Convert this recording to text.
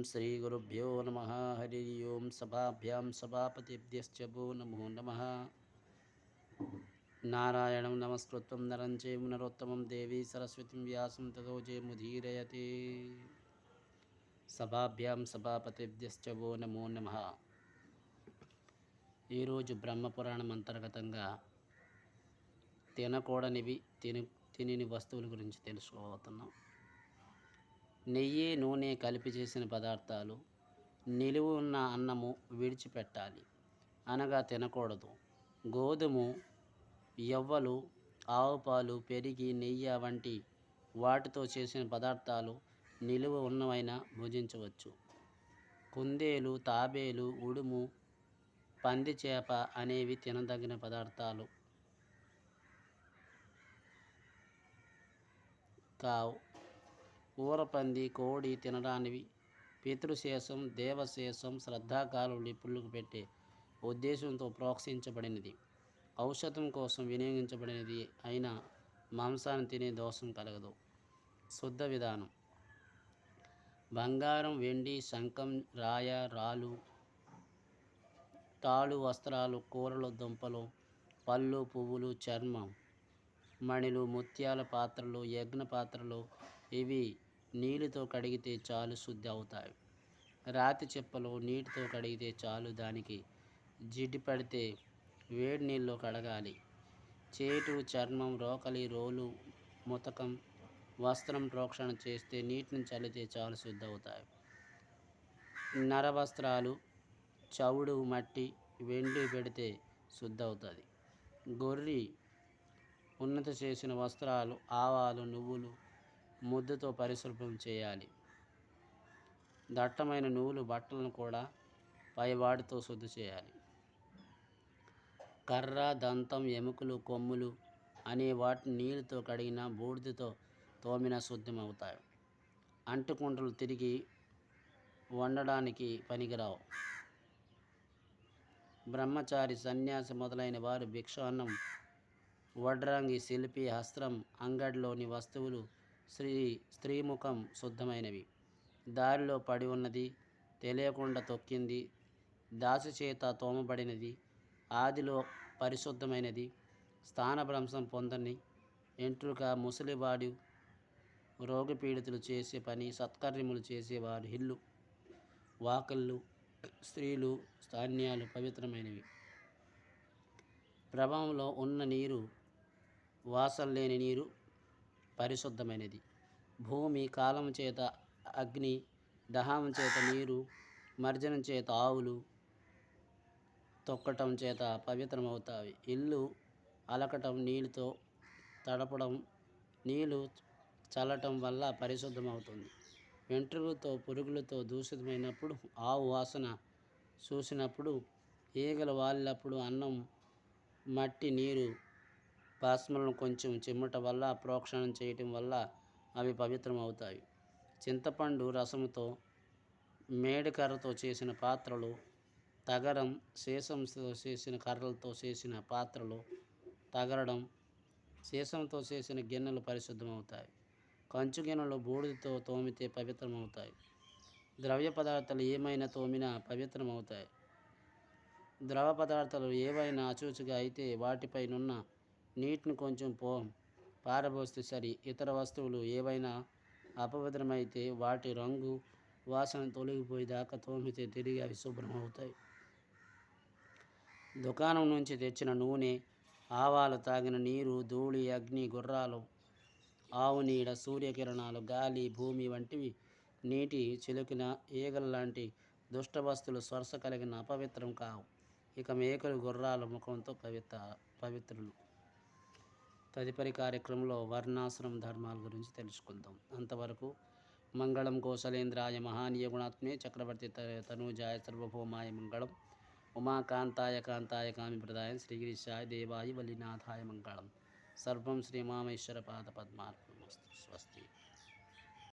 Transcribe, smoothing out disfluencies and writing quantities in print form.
श्रीगुरुभ्यो नमः। हरि ओं। सभाभ्यां सभापतिभ्यश्च वो नमो नमः। नारायणं नमस्कृत्य नरं चैव नरोत्तमं देवी सरस्वतीं व्यासं ततो जयमुदीरयते। సభాభ్యాం సభాపతిభ్యశ్చ వో నమో నమః. ఈరోజు బ్రహ్మపురాణం అంతర్గతంగా తినకూడనివి తినని వస్తువుల గురించి తెలుసుకోబోతున్నాం. నెయ్యి నూనె కలిపి చేసిన పదార్థాలు, నిలువ ఉన్న అన్నము విడిచిపెట్టాలి అనగా తినకూడదు. గోధుమ, యవ్వలు, ఆవు పాలు, పెరిగి, నెయ్యి వంటి వాటితో చేసిన పదార్థాలు నిలువ ఉన్నవైనా భుజించవచ్చు. కుందేలు, తాబేలు, ఉడుము, పంది చేప అనేవి తినదగిన పదార్థాలు కావు. ఊరపంది, కోడి తినడానివి. పితృశేషం, దేవశేషం శ్రద్ధాకాలు నిపుణులకు పెట్టే ఉద్దేశంతో ప్రోత్సహించబడినది. ఔషధం కోసం వినియోగించబడినది అయినా మాంసాన్ని తినే దోషం కలగదు. శుద్ధ విధానం: బంగారం, వెండి, శంఖం, రాయ, రాళ్ళు, తాళ్ళు, వస్త్రాలు, కూరలు, దుంపలు, పళ్ళు, పువ్వులు, చర్మం, మణిలు, ముత్యాల పాత్రలు, యజ్ఞ పాత్రలు ఇవి నీళ్ళతో కడిగితే చాలు శుద్ధి అవుతాయి. రాతి చెప్పలు నీటితో కడిగితే చాలు. దానికి జిడ్డు పడితే వేడి నీళ్ళలో కడగాలి. చేటు, చర్మం, రోకలి, రోలు, ముతకం, వస్త్రం ప్రోక్షణ చేస్తే నీటిని చల్లితే చాలు శుద్ధి అవుతాయి. నరవస్త్రాలు, చవుడు, మట్టి, వెండి పెడితే శుద్ధి అవుతుంది. గొర్రి ఉన్నత చేసిన వస్త్రాలు, ఆవాలు, నువ్వులు ముద్దతో పరిశుభ్రం చేయాలి. దట్టమైన నువ్వులు బట్టలను కూడా పైవాడితో శుద్ధి చేయాలి. కర్ర, దంతం, ఎముకలు, కొమ్ములు అనే వాటిని నీళ్ళతో కడిగిన, బూడిదతో తోమిన శుద్ధం అవుతాయి. అంటుకుంటలు తిరిగి వండడానికి పనికిరావు. బ్రహ్మచారి, సన్యాసి మొదలైన వారు భిక్షాన్నం, వడ్రంగి, శిల్పి, హస్త్రం, అంగడిలోని వస్తువులు, స్త్రీముఖం శుద్ధమైనవి. దారిలో పడి ఉన్నది, తెలియకుండా తొక్కింది, దాసి చేత తోమబడినది, ఆదిలో పరిశుద్ధమైనది, స్థానభ్రంశం పొందని, ఎంట్రుక, ముసలివాడు, రోగపీడితులు చేసే పని, సత్కర్యములు చేసేవారు, ఇల్లు, వాకిళ్ళు, స్త్రీలు, ధాన్యాలు పవిత్రమైనవి. ప్రభావంలో ఉన్న నీరు, వాసన లేని నీరు పరిశుద్ధమైనది. భూమి, కాలం చేత అగ్ని, దహనం చేత నీరు, మర్జనం చేత ఆవులు తొక్కటం చేత పవిత్రమవుతాయి. ఇల్లు అలకటం, నీళ్ళతో తడపడం, నీళ్ళు చల్లటం వల్ల పరిశుద్ధమవుతుంది. వెంట్రుకలతో పురుగులతో దూషితమైనప్పుడు, ఆవు వాసన చూసినప్పుడు, ఈగలు వాలినప్పుడు, అన్నం, మట్టి, నీరు, భస్మలను కొంచెం చిమ్మటం వల్ల, ప్రోక్షణం చేయటం వల్ల అవి పవిత్రమవుతాయి. చింతపండు రసముతో, మేడికర్రతో చేసిన పాత్రలు, తగరం, సీసంతో చేసిన కర్రలతో చేసిన పాత్రలు, తగరడం, సీసంతో చేసిన గిన్నెలు పరిశుద్ధమవుతాయి. కంచు గిన్నెలు బూడిదతో తోమితే పవిత్రమవుతాయి. ద్రవ్య పదార్థాలు ఏమైనా తోమినా పవిత్రమవుతాయి. ద్రవ పదార్థాలు ఏవైనా అశుచిగా అయితే వాటిపైనున్న నీటిని కొంచెం పారబోస్తే సరి. ఇతర వస్తువులు ఏవైనా అపవిత్రమైతే వాటి రంగు, వాసన తొలగిపోయేదాకా తోమితే తిరిగి అవి శుభ్రమవుతాయి. దుకాణం నుంచి తెచ్చిన నూనె, ఆవాలు, తాగిన నీరు, ధూళి, అగ్ని, గుర్రాలు, ఆవు నీడ, సూర్యకిరణాలు, గాలి, భూమి వంటివి, నీటి చిలుకిన, ఈగల లాంటి దుష్ట వస్తువులు స్పర్శ కలిగిన అపవిత్రం కావు. ఇక మేకలు, గుర్రాల ముఖంతో పవిత్రులు. తదుపరి కార్యక్రమంలో వర్ణాశ్రమ ధర్మాల గురించి తెలుసుకుందాం. అంతవరకు మంగళం కోసలేంద్రాయ మహానీయ గుణాత్మే చక్రవర్తి తనూజాయ సర్వభౌమాయ మంగళం. ఉమాకాంతాయ కాంతాయ కామిప్రదాయ శ్రీగిరీశాయ దేవాయ వల్లినాథాయ మంగళం. సర్వం శ్రీమామేశ్వర పాద పద్మార్పణమస్తు. స్వస్తి.